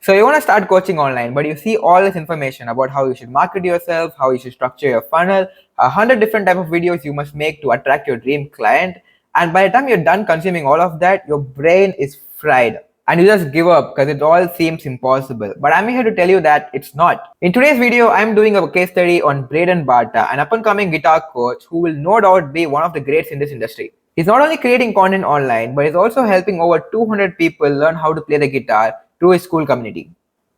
So you want to start coaching online, but you see all this information about how you should market yourself, how you should structure your funnel, 100 different type of videos you must make to attract your dream client. And by the time you're done consuming all of that, your brain is fried and you just give up because it all seems impossible. But I'm here to tell you that it's not. In today's video, I'm doing a case study on Braden Barta, an up-and-coming guitar coach who will no doubt be one of the greats in this industry. He's not only creating content online, but he's also helping over 200 people learn how to play the guitar through his school community.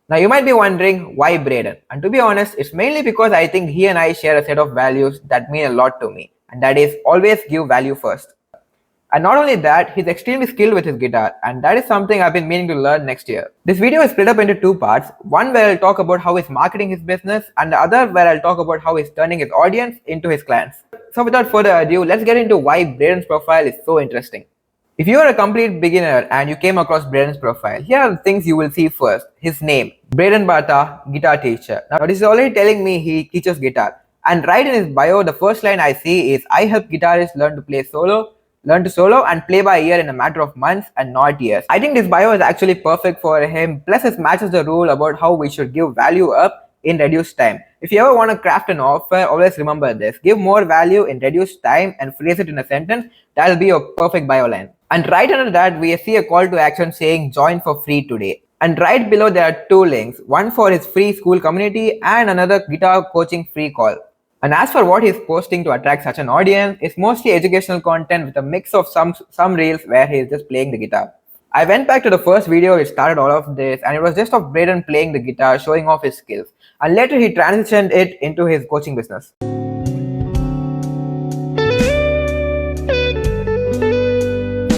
Now you might be wondering why Braden, and to be honest, it's mainly because I think he and I share a set of values that mean a lot to me, and that is always give value first. And not only that, he's extremely skilled with his guitar, and that is something I've been meaning to learn next year. This video is split up into two parts, one where I'll talk about how he's marketing his business, and the other where I'll talk about how he's turning his audience into his clients. So without further ado, let's get into why Braden's profile is so interesting. If you are a complete beginner and you came across Braden's profile, here are the things you will see first. His name, Braden Barta, guitar teacher. Now this is already telling me he teaches guitar. And right in his bio, the first line I see is, I help guitarists learn to solo and play by ear in a matter of months and not years. I think this bio is actually perfect for him, plus it matches the rule about how we should give value up in reduced time. If you ever want to craft an offer, always remember this. Give more value in reduced time and phrase it in a sentence. That'll be your perfect bio line. And right under that, we see a call to action saying join for free today. And right below there are two links, one for his free school community and another guitar coaching free call. And as for what he's posting to attract such an audience, it's mostly educational content with a mix of some reels where he's just playing the guitar. I went back to the first video which started all of this, and it was just of Braden playing the guitar, showing off his skills. And later he transitioned it into his coaching business.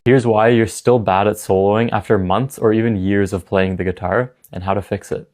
Here's why you're still bad at soloing after months or even years of playing the guitar, and how to fix it.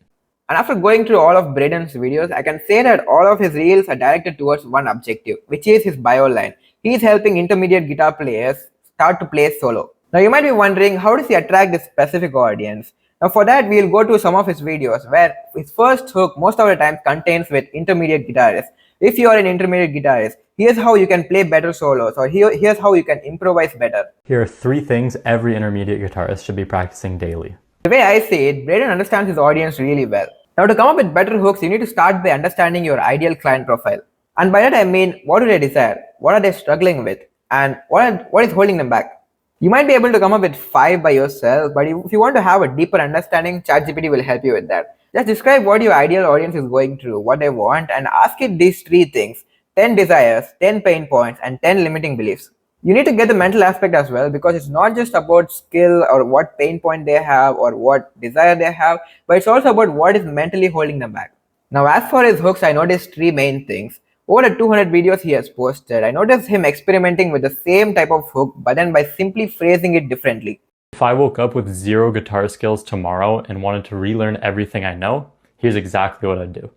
And after going through all of Braden's videos, I can say that all of his reels are directed towards one objective, which is his bio line. He is helping intermediate guitar players start to play solo. Now you might be wondering, how does he attract this specific audience? Now for that, we'll go to some of his videos where his first hook most of the time contains with intermediate guitarists. If you are an intermediate guitarist, here's how you can play better solos, or here's how you can improvise better. Here are 3 things every intermediate guitarist should be practicing daily. The way I see it, Braden understands his audience really well. Now to come up with better hooks, you need to start by understanding your ideal client profile. And by that I mean, what do they desire? What are they struggling with? And what is holding them back? You might be able to come up with 5 by yourself, but if you want to have a deeper understanding, ChatGPT will help you with that. Just describe what your ideal audience is going through, what they want, and ask it these 3 things: 10 desires, 10 pain points, and 10 limiting beliefs. You need to get the mental aspect as well, because it's not just about skill or what pain point they have or what desire they have, but it's also about what is mentally holding them back. Now as for his hooks, I noticed 3 main things. Over the 200 videos he has posted, I noticed him experimenting with the same type of hook, but then by simply phrasing it differently. If I woke up with 0 guitar skills tomorrow and wanted to relearn everything I know, here's exactly what I'd do.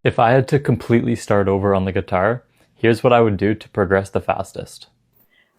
If I had to completely start over on the guitar, here's what I would do to progress the fastest.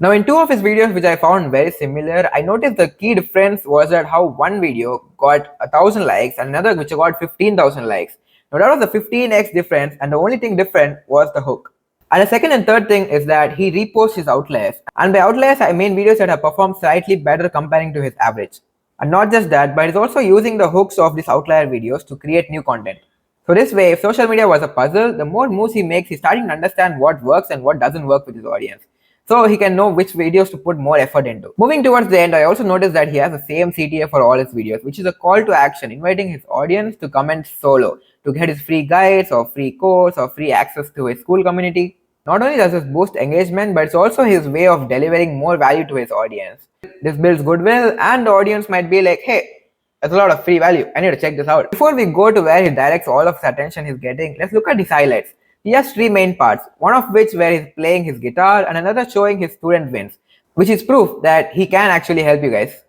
Now in 2 of his videos which I found very similar, I noticed the key difference was that how one video got 1,000 likes and another which got 15,000 likes. Now that was the 15x difference, and the only thing different was the hook. And the second and third thing is that he reposts his outliers. And by outliers I mean videos that have performed slightly better comparing to his average. And not just that, but he's also using the hooks of these outlier videos to create new content. So this way, if social media was a puzzle, the more moves he makes, he's starting to understand what works and what doesn't work with his audience, so he can know which videos to put more effort into. Moving towards the end, I also noticed that he has the same CTA for all his videos, which is a call to action, inviting his audience to comment solo to get his free guides or free course or free access to his school community. Not only does this boost engagement, but it's also his way of delivering more value to his audience. This builds goodwill, and the audience might be like, hey, that's a lot of free value, I need to check this out. Before we go to where he directs all of his attention he's getting, let's look at his highlights. He has 3 main parts, one of which where he's playing his guitar and another showing his student wins, which is proof that he can actually help you guys.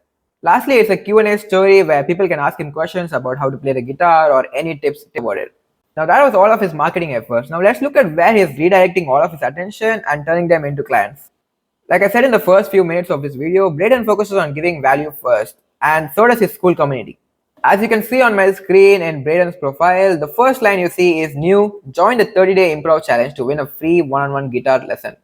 Lastly, it's a Q&A story where people can ask him questions about how to play the guitar or any tips about it. Now that was all of his marketing efforts. Now let's look at where he's redirecting all of his attention and turning them into clients. Like I said in the first few minutes of this video, Braden focuses on giving value first, and so does his school community. As you can see on my screen in Braden's profile, the first line you see is new, join the 30-day improv challenge to win a free one-on-one guitar lesson.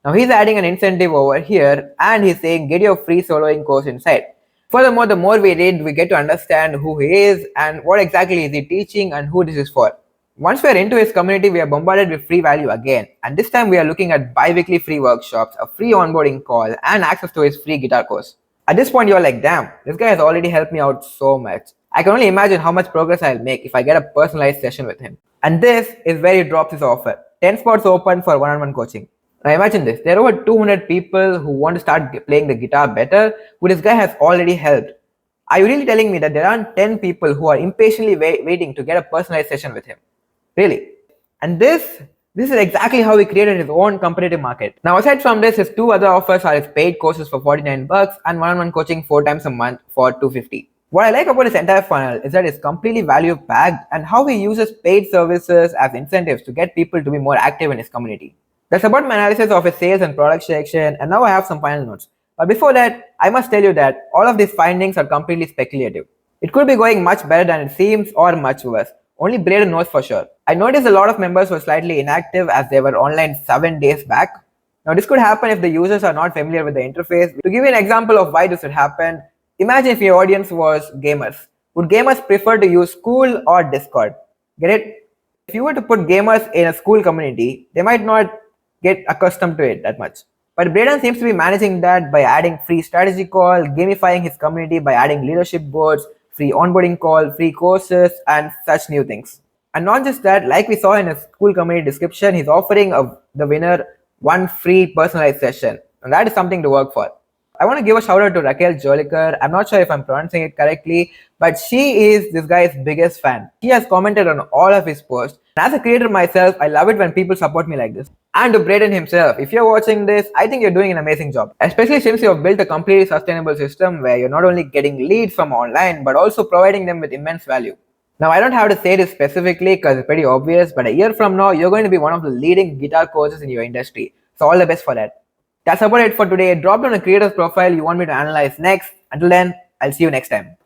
Now he's adding an incentive over here, and he's saying get your free soloing course inside. Furthermore, the more we read, we get to understand who he is and what exactly is he teaching and who this is for. Once we are into his community, we are bombarded with free value again. And this time we are looking at bi-weekly free workshops, a free onboarding call, and access to his free guitar course. At this point, you're like, damn, this guy has already helped me out so much. I can only imagine how much progress I'll make if I get a personalized session with him. And this is where he drops his offer. 10 spots open for one-on-one coaching. Now imagine this, there are over 200 people who want to start playing the guitar better, who this guy has already helped. Are you really telling me that there aren't 10 people who are impatiently waiting to get a personalized session with him? Really? And this is exactly how he created his own competitive market. Now aside from this, his two other offers are his paid courses for 49 bucks and one-on-one coaching 4 times a month for 250. What I like about his entire funnel is that it's completely value packed and how he uses paid services as incentives to get people to be more active in his community. That's about my analysis of his sales and product section, and now I have some final notes. But before that, I must tell you that all of these findings are completely speculative. It could be going much better than it seems or much worse. Only Braden knows for sure. I noticed a lot of members were slightly inactive as they were online 7 days back. Now this could happen if the users are not familiar with the interface. To give you an example of why this would happen, imagine if your audience was gamers. Would gamers prefer to use School or Discord? Get it? If you were to put gamers in a school community, they might not get accustomed to it that much. But Braden seems to be managing that by adding free strategy call, gamifying his community by adding leadership boards, free onboarding call, free courses, and such new things. And not just that, like we saw in his school community description, he's offering the winner one free personalized session. And that is something to work for. I want to give a shout out to Raquel Jolikar. I'm not sure if I'm pronouncing it correctly, but she is this guy's biggest fan. She has commented on all of his posts. And as a creator myself, I love it when people support me like this. And to Braden himself, if you're watching this, I think you're doing an amazing job. Especially since you have built a completely sustainable system where you're not only getting leads from online, but also providing them with immense value. Now, I don't have to say this specifically because it's pretty obvious, but a year from now, you're going to be one of the leading guitar coaches in your industry. So all the best for that. That's about it for today. Drop down a creator's profile you want me to analyze next. Until then, I'll see you next time.